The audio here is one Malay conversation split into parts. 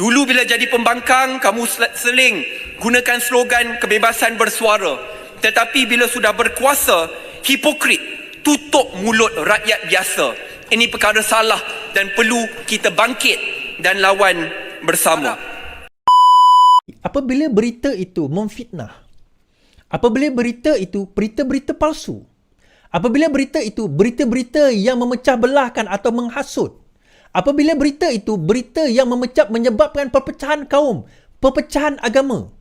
Dulu bila jadi pembangkang, kamu seling gunakan slogan kebebasan bersuara. Tetapi bila sudah berkuasa, hipokrit, tutup mulut rakyat biasa. Ini perkara salah dan perlu kita bangkit dan lawan bersama. Apabila berita itu memfitnah, apabila berita itu berita-berita palsu, apabila berita itu berita-berita yang memecah belahkan atau menghasut, apabila berita itu berita yang menyebabkan perpecahan kaum, perpecahan agama,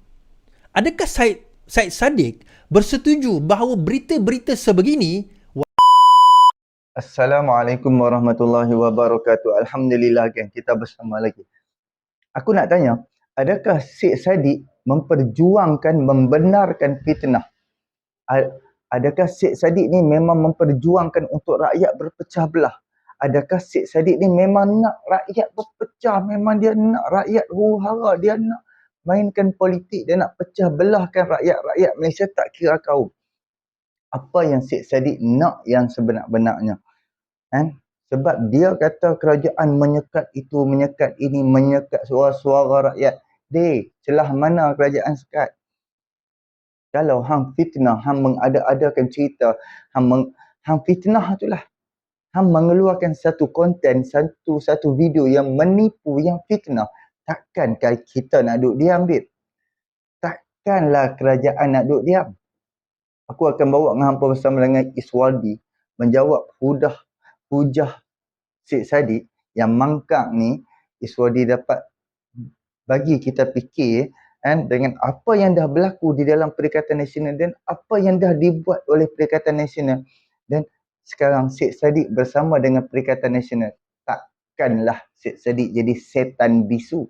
adakah Syed Saddiq bersetuju bahawa berita-berita sebegini? Assalamualaikum warahmatullahi wabarakatuh. Alhamdulillah kan kita bersama lagi. Aku nak tanya, adakah Syed Saddiq memperjuangkan, membenarkan fitnah? Adakah Syed Saddiq ni memang memperjuangkan untuk rakyat berpecah belah? Adakah Syed Saddiq ni memang nak rakyat berpecah, memang dia nak rakyat huru-hara, dia nak mainkan politik, dia nak pecah belahkan rakyat Malaysia tak kira kaum? Apa yang Syed Saddiq nak yang sebenar-benarnya? Sebab dia kata kerajaan menyekat itu, menyekat ini, menyekat suara-suara rakyat. Celah mana kerajaan sekat? Kalau hang fitnah, hang mengada-adakan cerita, hang fitnah itulah. Hang mengeluarkan satu konten, satu video yang menipu, yang fitnah. Takkankah kita nak duduk diam, babe? Takkanlah kerajaan nak duduk diam. Aku akan bawa dengan hampa bersama dengan Iswadi menjawab hujah Syed Saddiq yang mangkak ni. Iswadi dapat bagi kita fikir dengan apa yang dah berlaku di dalam Perikatan Nasional dan apa yang dah dibuat oleh Perikatan Nasional, dan sekarang Syed Saddiq bersama dengan Perikatan Nasional. Takkanlah Syed Saddiq jadi setan bisu.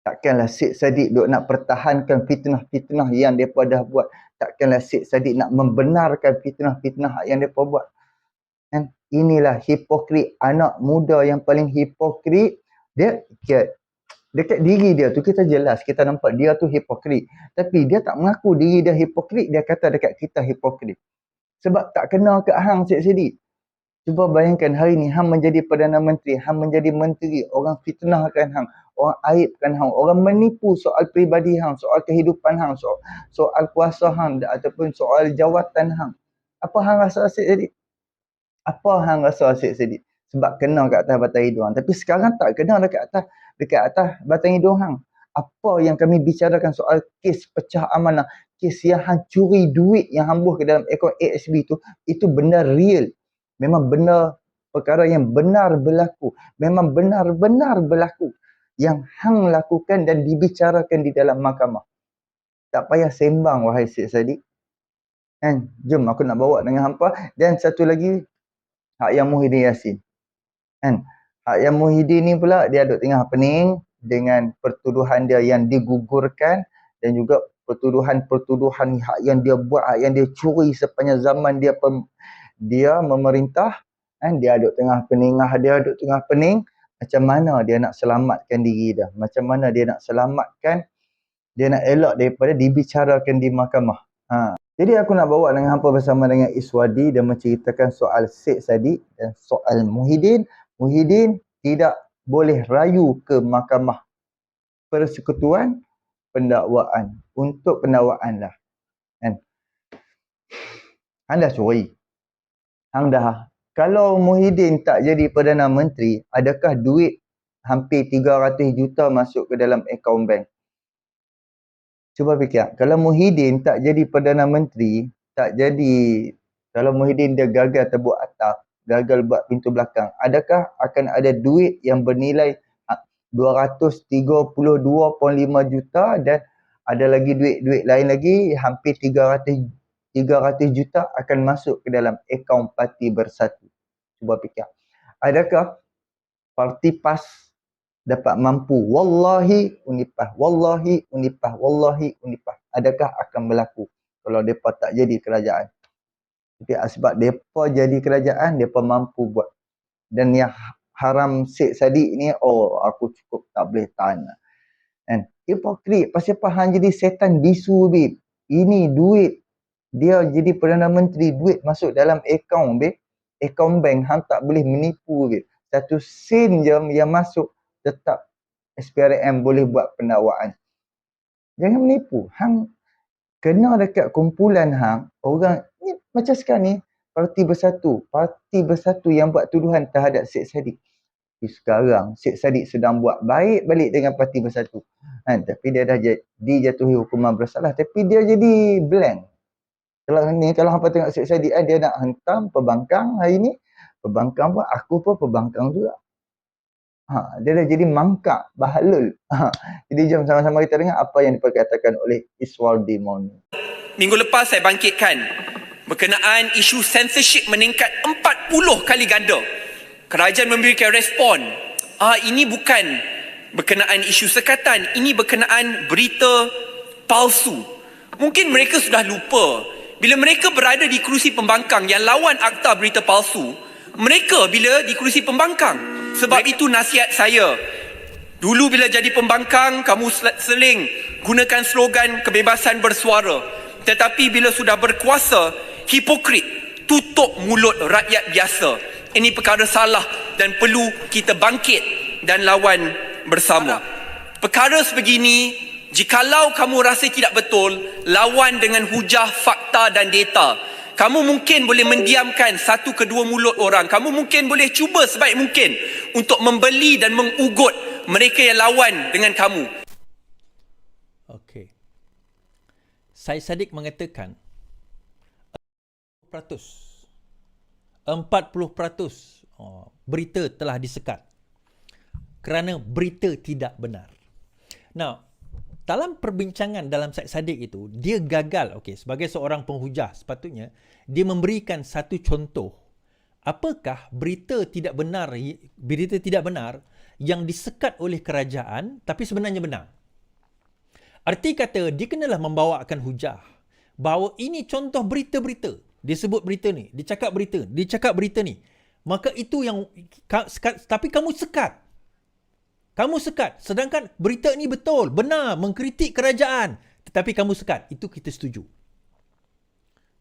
Takkanlah Syed Saddiq duk nak pertahankan fitnah-fitnah yang mereka dah buat. Takkanlah Syed Saddiq nak membenarkan fitnah-fitnah yang mereka buat. Inilah hipokrit, anak muda yang paling hipokrit. Dia dekat diri dia tu kita jelas, kita nampak dia tu hipokrit. Tapi dia tak mengaku diri dia hipokrit, dia kata dekat kita hipokrit. Sebab tak kena kat hang Syed Saddiq. Cuba bayangkan hari ni hang menjadi Perdana Menteri, hang menjadi menteri, orang fitnahkan hang, orang aibkan hang, orang menipu soal peribadi hang, soal kehidupan hang, soal kuasa hang ataupun soal jawatan hang. Apa hang rasa Syed Saddiq? Apa hang rasa Syed Saddiq? Sebab kena kat atas batang hidung hang. Tapi sekarang tak kena dekat atas batang hidung hang. Apa yang kami bicarakan soal kes pecah amanah, kes yang hang curi duit yang hang buh ke dalam akaun ASB tu, itu benda real. Memang benar perkara yang benar berlaku. Memang benar-benar berlaku. Yang hang lakukan dan dibicarakan di dalam mahkamah. Tak payah sembang wahai Syed Saddiq. Jom aku nak bawa dengan hampa. Dan satu lagi, Hak Yang Muhyiddin Yassin. Hak Yang Muhyiddin ni pula dia duk tengah pening dengan pertuduhan dia yang digugurkan dan juga pertuduhan hak yang dia buat, hak yang dia curi sepanjang zaman dia memerintah. Dia duk tengah peningah, dia duk tengah pening. Macam mana dia nak selamatkan diri dia? Macam mana dia nak selamatkan, dia nak elak daripada dibicarakan di mahkamah? Jadi aku nak bawa dengan hampa bersama dengan Iswadi dan menceritakan soal Syed Saddiq dan soal Muhyiddin. Muhyiddin tidak boleh rayu ke Mahkamah Persekutuan Pendakwaan untuk pendakwaan lah. Hang dah curi. Kalau Muhyiddin tak jadi Perdana Menteri, adakah duit hampir 300 juta masuk ke dalam akaun bank? Cuba fikir, kalau Muhyiddin tak jadi Perdana Menteri, kalau Muhyiddin dia gagal tebuk atap, gagal buat pintu belakang, adakah akan ada duit yang bernilai 232.5 juta dan ada lagi duit lain lagi hampir 300 juta akan masuk ke dalam akaun Parti Bersatu? Cuba fikir. Adakah Parti PAS dapat mampu? Wallahi unipah. Adakah akan berlaku kalau mereka tak jadi kerajaan? Tapi sebab mereka jadi kerajaan, mereka mampu buat. Dan yang haram Syed Saddiq ni, aku cukup tak boleh tahan. Hipokrit. Pasal apa hang jadi setan bisu, babe? Ini duit. Dia jadi Perdana Menteri, duit masuk dalam akaun, babe. Akaun bank, hang tak boleh menipu, babe. Satu sen je yang masuk tetap SPRM boleh buat pendakwaan. Jangan menipu. Hang kena dekat kumpulan hang, orang ni macam sekarang ni, Parti Bersatu yang buat tuduhan terhadap Syed Saddiq. Sekarang Syed Saddiq sedang buat baik balik dengan Parti Bersatu. Tapi dia dah dijatuhi hukuman bersalah, tapi dia jadi blank. Kalau hampa tengok Syed Saddiq, dia nak hentam pembangkang hari ni. Pembangkang pun, aku pun pembangkang juga. Dia dah jadi mangkak, bahalul. Jadi jom sama-sama kita dengar apa yang diperkatakan oleh Iswaldi Mauni. Minggu lepas saya bangkitkan berkenaan isu censorship meningkat 40 kali ganda. Kerajaan memberikan respon. Ini bukan berkenaan isu sekatan, ini berkenaan berita palsu. Mungkin mereka sudah lupa bila mereka berada di kerusi pembangkang yang lawan akta berita palsu, mereka bila di kerusi pembangkang. Sebab itu nasihat saya, dulu bila jadi pembangkang, kamu seling gunakan slogan kebebasan bersuara. Tetapi bila sudah berkuasa, hipokrit, tutup mulut rakyat biasa. Ini perkara salah dan perlu kita bangkit dan lawan bersama. Perkara sebegini, jikalau kamu rasa tidak betul, lawan dengan hujah, fakta dan data. Kamu mungkin boleh mendiamkan satu kedua mulut orang. Kamu mungkin boleh cuba sebaik mungkin untuk membeli dan mengugut mereka yang lawan dengan kamu. Okey. Syed Saddiq mengatakan 40% berita telah disekat kerana berita tidak benar. Now, dalam perbincangan dalam Syed Saddiq itu, dia gagal, sebagai seorang penghujah, sepatutnya dia memberikan satu contoh. Apakah berita tidak benar yang disekat oleh kerajaan tapi sebenarnya benar? Arti kata, dia kenalah membawakan hujah bahawa ini contoh berita-berita. Dia sebut berita ni, dia cakap berita ni. Maka itu yang, tapi kamu sekat. Sedangkan berita ni betul, benar, mengkritik kerajaan. Tetapi kamu sekat. Itu kita setuju.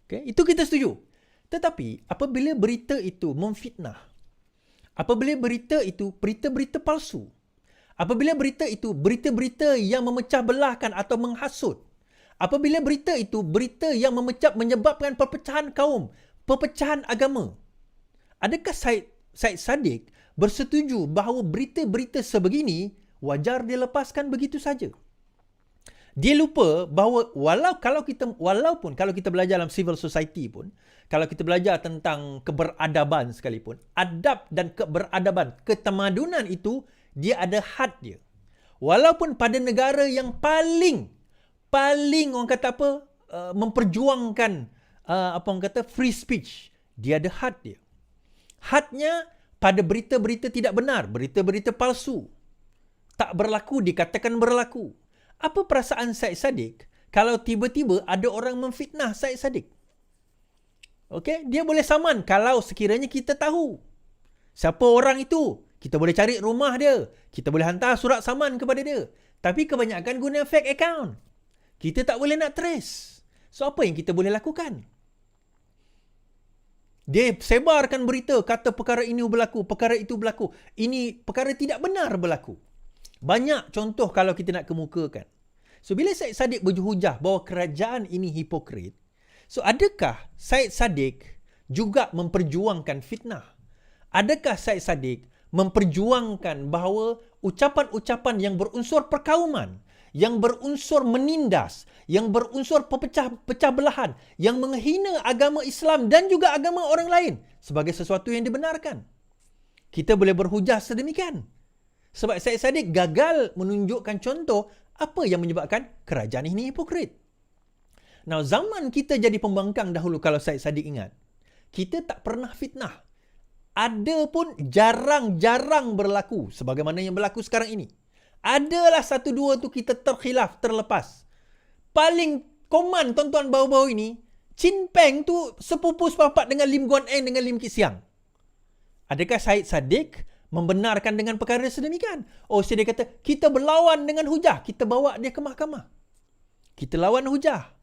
Itu kita setuju. Tetapi, apabila berita itu memfitnah, apabila berita itu berita-berita palsu, apabila berita itu berita-berita yang memecah belahkan atau menghasut, apabila berita itu berita yang menyebabkan perpecahan kaum, perpecahan agama, adakah Syed Saddiq bersetuju bahawa berita-berita sebegini wajar dilepaskan begitu saja? Dia lupa bahawa walaupun kalau kita belajar dalam civil society pun, kalau kita belajar tentang keberadaban sekalipun, adab dan keberadaban, ketamadunan itu dia ada had dia. Walaupun pada negara yang paling orang kata memperjuangkan free speech, dia ada had dia. Hadnya pada berita-berita tidak benar, berita-berita palsu, tak berlaku, dikatakan berlaku. Apa perasaan Syed Saddiq kalau tiba-tiba ada orang memfitnah Syed Saddiq? Dia boleh saman kalau sekiranya kita tahu siapa orang itu. Kita boleh cari rumah dia, kita boleh hantar surat saman kepada dia. Tapi kebanyakan guna fake account. Kita tak boleh nak trace. So apa yang kita boleh lakukan? Dia sebarkan berita, kata perkara ini berlaku, perkara itu berlaku. Ini perkara tidak benar berlaku. Banyak contoh kalau kita nak kemukakan. So, bila Syed Saddiq berhujah bahawa kerajaan ini hipokrit, so adakah Syed Saddiq juga memperjuangkan fitnah? Adakah Syed Saddiq memperjuangkan bahawa ucapan-ucapan yang berunsur perkauman, yang berunsur menindas, yang berunsur pecah belahan, yang menghina agama Islam dan juga agama orang lain sebagai sesuatu yang dibenarkan? Kita boleh berhujah sedemikian. Sebab Syed Saddiq gagal menunjukkan contoh apa yang menyebabkan kerajaan ini hipokrit. Now, zaman kita jadi pembangkang dahulu, kalau Syed Saddiq ingat, kita tak pernah fitnah. Ada pun jarang-jarang berlaku sebagaimana yang berlaku sekarang ini. Adalah satu dua tu kita terkhilaf, terlepas. Paling koman tuan-tuan bau-bau ini, Chin Peng tu sepupu sepapat dengan Lim Guan Eng dengan Lim Kit Siang. Adakah Syed Saddiq membenarkan dengan perkara sedemikian? Dia kata, kita berlawan dengan hujah, kita bawa dia ke mahkamah. Kita lawan hujah.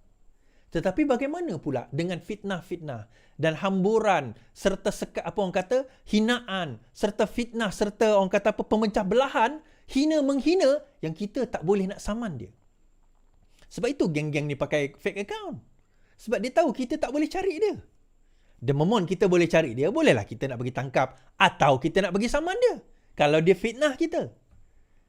Tetapi bagaimana pula dengan fitnah-fitnah dan hamburan serta hinaan serta fitnah serta pemecah belahan Hina-menghina yang kita tak boleh nak saman dia. Sebab itu geng-geng ni pakai fake account. Sebab dia tahu kita tak boleh cari dia. The moment kita boleh cari dia, bolehlah kita nak bagi tangkap atau kita nak bagi saman dia. Kalau dia fitnah kita.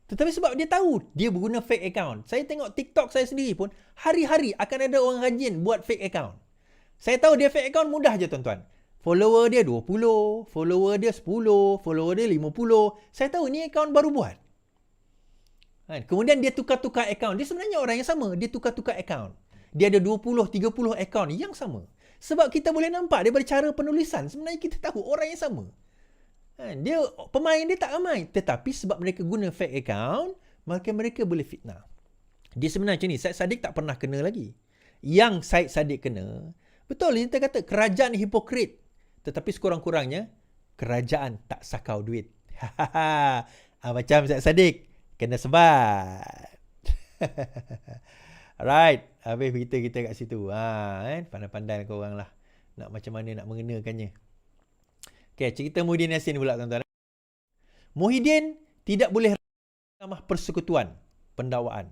Tetapi sebab dia tahu dia berguna fake account. Saya tengok TikTok saya sendiri pun, hari-hari akan ada orang rajin buat fake account. Saya tahu dia fake account mudah je tuan-tuan. Follower dia 20, follower dia 10, follower dia 50. Saya tahu ni account baru buat. Kemudian dia tukar-tukar account. Dia sebenarnya orang yang sama. Dia tukar-tukar account. Dia ada 20, 30 account yang sama. Sebab kita boleh nampak daripada cara penulisan. Sebenarnya kita tahu orang yang sama. Dia pemain dia tak ramai. Tetapi sebab mereka guna fake account, maka mereka boleh fitnah. Dia sebenarnya macam ni. Syed Saddiq tak pernah kena lagi. Yang Syed Saddiq kena, betul kita kata kerajaan hipokrit. Tetapi sekurang-kurangnya, kerajaan tak sakau duit. Macam Syed Saddiq. Kena sebat. Alright. Habis kita kat situ. Pandai-pandai korang lah. Nak macam mana nak mengenakannya. Okay, cerita Muhyiddin Yassin pula tuan-tuan. Muhyiddin tidak boleh Mahkamah Persekutuan pendakwaan.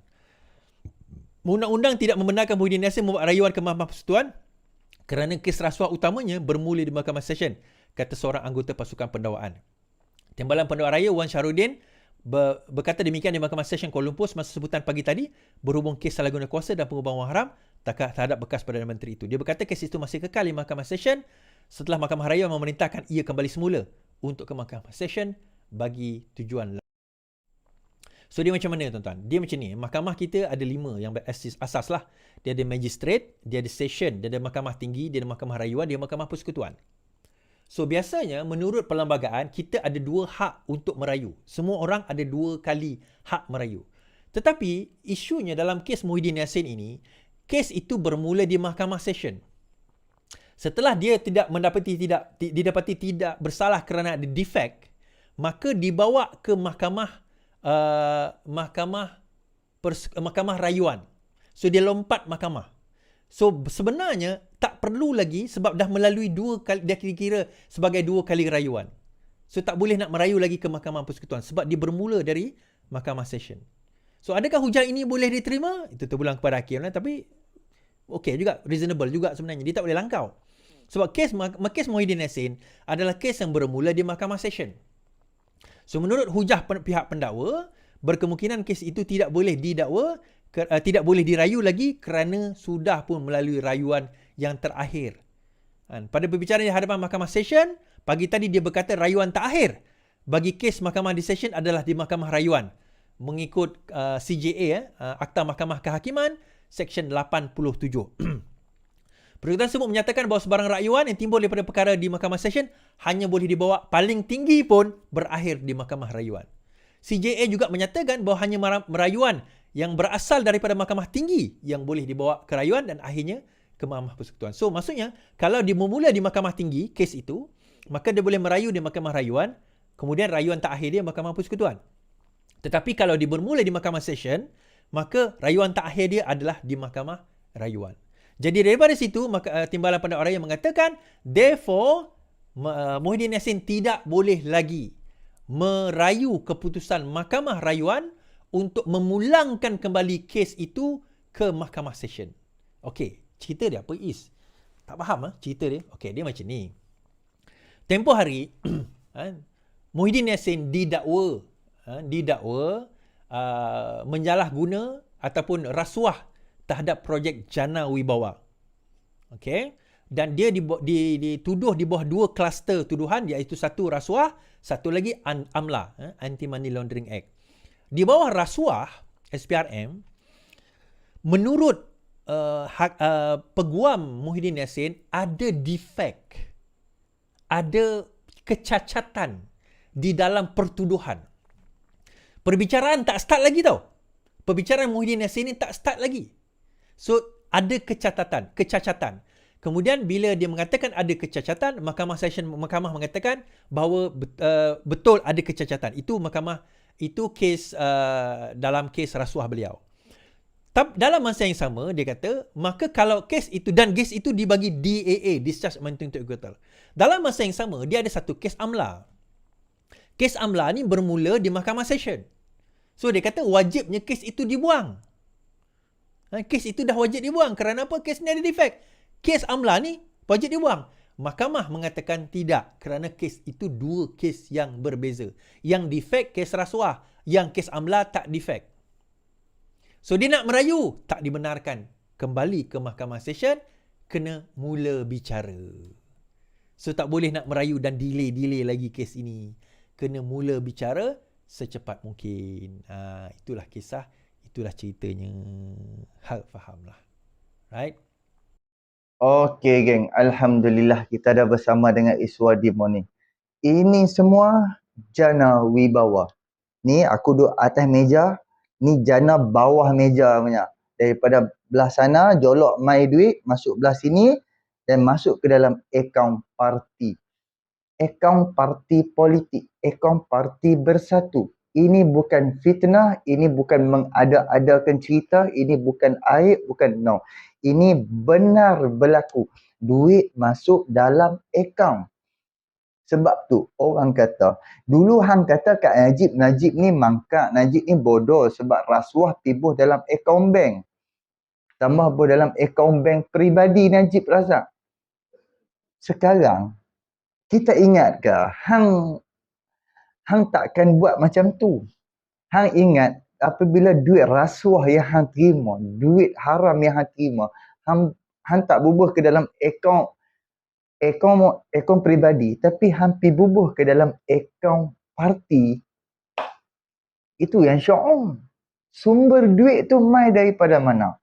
Undang-undang tidak membenarkan Muhyiddin Yassin membuat rayuan ke Mahkamah Persekutuan kerana kes rasuah utamanya bermula di Mahkamah Session, kata seorang anggota pasukan pendakwaan. Timbalan Pendakwa Raya Wan Syarudin berkata demikian di Mahkamah Session Kuala Lumpur semasa sebutan pagi tadi berhubung kes salah guna kuasa dan pengubahan wang haram terhadap bekas Perdana Menteri itu. Dia berkata kes itu masih kekal di Mahkamah Session setelah Mahkamah Raya memerintahkan ia kembali semula untuk ke Mahkamah Session bagi tujuan lain. So dia macam mana tuan-tuan? Dia macam ni. Mahkamah kita ada 5 yang asas lah. Dia ada magistrate, dia ada session, dia ada mahkamah tinggi, dia ada mahkamah rayuan, dia ada mahkamah persekutuan. So biasanya menurut perlembagaan kita ada 2 hak untuk merayu. Semua orang ada 2 kali hak merayu. Tetapi isunya dalam kes Muhyiddin Yassin ini, kes itu bermula di mahkamah session. Setelah dia didapati tidak bersalah kerana ada defect, maka dibawa ke mahkamah rayuan. So dia lompat mahkamah. So sebenarnya tak perlu lagi sebab dah melalui 2 kali, dia kira sebagai 2 kali rayuan. So tak boleh nak merayu lagi ke Mahkamah Persekutuan sebab dia bermula dari mahkamah session. So adakah hujah ini boleh diterima? Itu terpulang kepada hakim lah, tapi okey juga, reasonable juga sebenarnya. Dia tak boleh langkau. Sebab kes Muhyiddin Yassin adalah kes yang bermula di mahkamah session. So menurut hujah pihak pendakwa, berkemungkinan kes itu tidak boleh didakwa, tidak boleh dirayu lagi kerana sudah pun melalui rayuan yang terakhir. Pada perbicaraan di hadapan mahkamah session, pagi tadi dia berkata rayuan terakhir bagi kes mahkamah di session adalah di mahkamah rayuan. Mengikut CJA, Akta Mahkamah Kehakiman, Seksyen 87. Perkataan tersebut menyatakan bahawa sebarang rayuan yang timbul daripada perkara di mahkamah session hanya boleh dibawa paling tinggi pun berakhir di mahkamah rayuan. CJA juga menyatakan bahawa hanya merayuan yang berasal daripada mahkamah tinggi yang boleh dibawa ke rayuan dan akhirnya ke mahkamah persekutuan. So maksudnya kalau dia memula di mahkamah tinggi kes itu, maka dia boleh merayu di mahkamah rayuan, kemudian rayuan terakhir dia mahkamah persekutuan. Tetapi kalau dia bermula di mahkamah session, maka rayuan terakhir dia adalah di mahkamah rayuan. Jadi daripada situ, Timbalan Pendakwa Raya mengatakan, therefore, Muhyiddin Yassin tidak boleh lagi merayu keputusan mahkamah rayuan untuk memulangkan kembali kes itu ke mahkamah session. Okey, cerita dia apa is? Tak faham cerita dia? Okey, dia macam ni. Tempoh hari, Muhyiddin Yassin didakwa menjalahguna ataupun rasuah terhadap projek Jana Wibawa. Okey, dan dia dituduh di bawah 2 kluster tuduhan, iaitu satu rasuah, satu lagi AMLA, Anti Money Laundering Act. Di bawah rasuah SPRM, menurut peguam Muhyiddin Yassin ada defect, ada kecacatan di dalam pertuduhan. Perbicaraan tak start lagi tau. Perbicaraan Muhyiddin Yassin ni tak start lagi. So ada kecacatan. Kemudian bila dia mengatakan ada kecacatan, mahkamah mengatakan bahawa betul ada kecacatan. Itu kes dalam kes rasuah beliau. Dalam masa yang sama dia kata, maka kalau kes itu dan kes itu dibagi DAA, Discharge Amounting to Equator. Dalam masa yang sama dia ada satu kes AMLA. Kes AMLA ni bermula di mahkamah session. So dia kata wajibnya kes itu dibuang. Kes itu dah wajib dibuang. Kerana apa? Kes ni ada defek. Kes Amla ni wajib dibuang. Mahkamah mengatakan tidak. Kerana kes itu dua kes yang berbeza. Yang defek kes rasuah. Yang kes Amla tak defek. So dia nak merayu. Tak dibenarkan. Kembali ke Mahkamah Session. Kena mula bicara. So tak boleh nak merayu dan delay lagi kes ini. Kena mula bicara secepat mungkin. Itulah kisah. Itulah ceritanya. Harap faham lah. Right? Okey geng, Alhamdulillah kita dah bersama dengan Iswadi ni. Ini semua jana wibawa. Ni aku duduk atas meja, ni jana bawah meja punya. Daripada belah sana, jolok mai duit, masuk belah sini dan masuk ke dalam akaun parti. Akaun parti politik, akaun parti bersatu. Ini bukan fitnah, ini bukan mengada-adakan cerita, ini bukan aib, bukan no. Ini benar berlaku. Duit masuk dalam akaun. Sebab tu orang kata, dulu hang kata kat Najib ni mangkak, Najib ni bodoh sebab rasuah tibuh dalam akaun bank. Tambah pun dalam akaun bank peribadi Najib Razak. Sekarang, kita ingat ke, hang takkan buat macam tu. Hang ingat apabila duit rasuah yang hang terima, duit haram yang hang terima, hang tak bubuh ke dalam akaun peribadi, tapi hang pi bubuh ke dalam akaun parti. Itu yang syok. Sumber duit tu mai daripada mana?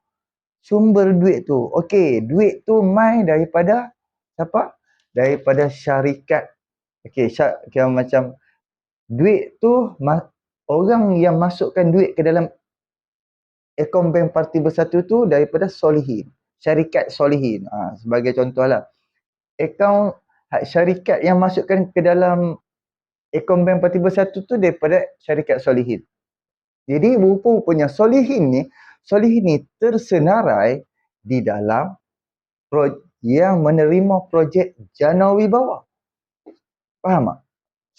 Sumber duit tu, okey, duit tu mai daripada siapa? Daripada syarikat. Okey, kira macam duit tu orang yang masukkan duit ke dalam akaun bank parti bersatu tu daripada Solihin, syarikat Solihin. Sebagai contohlah, akaun syarikat yang masukkan ke dalam akaun bank parti bersatu tu daripada syarikat Solihin. Jadi rupa-rupanya Solihin ni tersenarai di dalam yang menerima projek Jana Wibawa. Faham tak?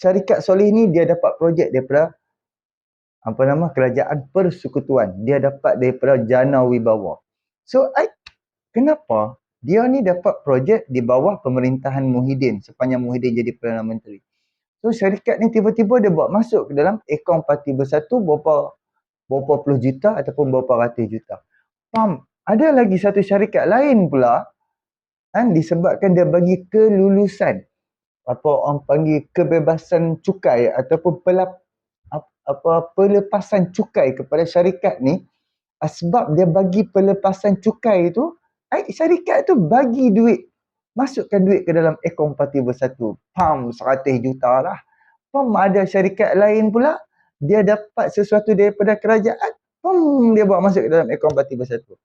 Syarikat Solihin ni dia dapat projek daripada kerajaan persekutuan. Dia dapat daripada Jana Wibawa. So, kenapa dia ni dapat projek di bawah pemerintahan Muhyiddin sepanjang Muhyiddin jadi Perdana Menteri. So, syarikat ni tiba-tiba dia buat masuk ke dalam akaun parti bersatu berapa puluh juta ataupun berapa ratus juta. Faham? Ada lagi satu syarikat lain pula disebabkan dia bagi kelulusan, orang panggil kebebasan cukai ataupun pelepasan cukai kepada syarikat ni. Sebab dia bagi pelepasan cukai tu, syarikat tu bagi duit, masukkan duit ke dalam akaun parti bersatu. 100 juta lah. Ada syarikat lain pula, dia dapat sesuatu daripada kerajaan, dia buat masuk ke dalam akaun parti bersatu.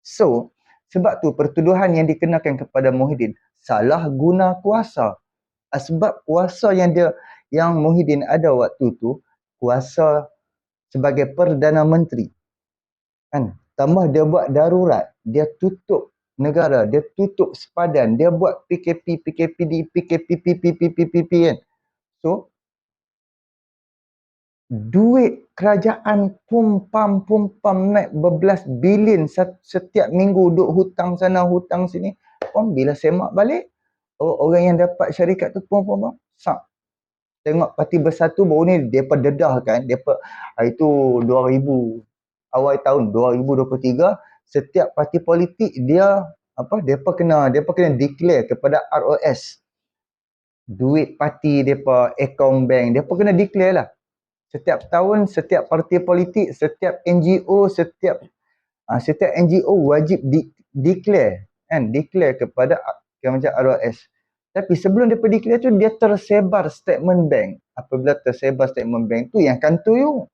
So, sebab tu pertuduhan yang dikenakan kepada Muhyiddin salah guna kuasa. Sebab kuasa yang Muhyiddin ada waktu tu, kuasa sebagai Perdana Menteri. Tambah dia buat darurat, dia tutup negara, dia tutup sepadan, dia buat PKP kan. So, duit kerajaan pumpam naik berbelas bilion setiap minggu, duk hutang sana hutang sini. Bila semak balik, orang yang dapat syarikat tu sak. Tengok parti bersatu baru ni depa dedahkan, itu 2000 awal tahun 2023, setiap parti politik depa kena declare kepada ROS duit parti depa, akaun bank depa kena declare lah. Setiap tahun, setiap parti politik, setiap NGO, setiap NGO wajib declare kepada macam ROS. Tapi sebelum dia declare tu, dia tersebar statement bank. Apabila tersebar statement bank tu, yang kantor you.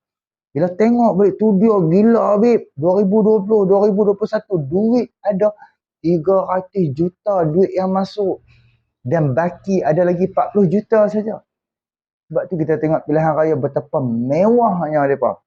Bila tengok balik tu, dia gila babe. 2020, 2021, duit ada 300 juta duit yang masuk. Dan baki ada lagi 40 juta saja. Sebab tu kita tengok pilihan raya betapa mewahnya mereka.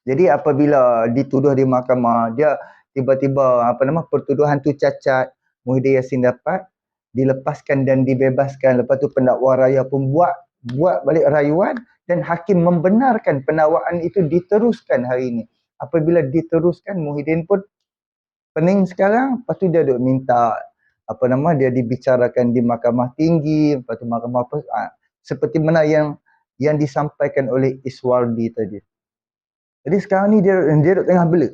Jadi apabila dituduh di mahkamah, dia tiba-tiba pertuduhan tu cacat, Muhyiddin Yassin dapat dilepaskan dan dibebaskan. Lepas tu pendakwa raya pun buat buat balik rayuan dan hakim membenarkan pendakwaan itu diteruskan hari ini. Apabila diteruskan, Muhyiddin pun pening sekarang, lepas tu dia duk minta dia dibicarakan di mahkamah tinggi, lepas tu mahkamah seperti mana yang disampaikan oleh Iswardi tadi. Jadi sekarang ni dia duk tengah bela.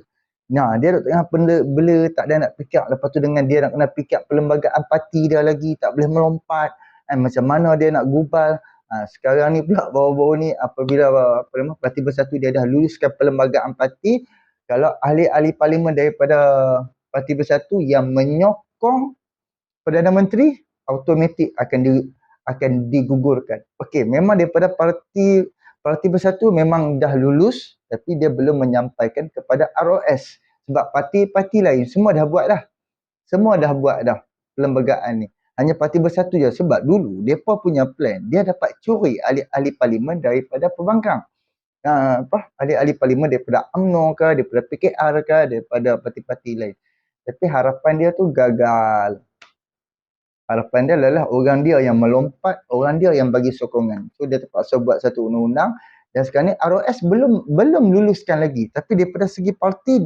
Nah, dia duk tengah bela, tak ada nak fikir. Lepas tu dengan dia nak kena fikir perlembagaan parti dia lagi, tak boleh melompat. Macam mana dia nak gubal. Sekarang ni pula baru-baru ni apabila Parti Bersatu dia dah luluskan perlembagaan parti, kalau ahli-ahli parlimen daripada Parti Bersatu yang menyokong Perdana Menteri, automatik akan digugurkan. Okey, memang daripada Parti Bersatu memang dah lulus, tapi dia belum menyampaikan kepada ROS. Sebab parti-parti lain semua dah buat dah. Semua dah buat dah perlembagaan ni. Hanya Parti Bersatu je. Sebab dulu, mereka punya plan, dia dapat curi ahli-ahli parlimen daripada pembangkang. Ahli-ahli parlimen daripada UMNO ke, daripada PKR ke, daripada parti-parti lain. Tapi harapan dia tu gagal. Harapan dia adalah orang dia yang melompat, orang dia yang bagi sokongan. So dia terpaksa buat satu undang-undang dan sekarang ni ROS belum luluskan lagi. Tapi daripada segi parti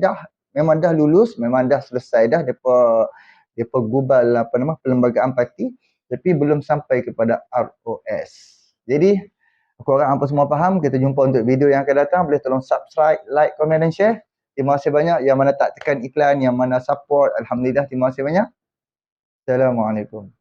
memang dah lulus, memang dah selesai dah depa gubal perlembagaan parti, tapi belum sampai kepada ROS. Jadi korang apa semua faham, kita jumpa untuk video yang akan datang. Boleh tolong subscribe, like, komen dan share. Terima kasih banyak yang mana tak tekan iklan, yang mana support. Alhamdulillah, terima kasih banyak. Assalamualaikum.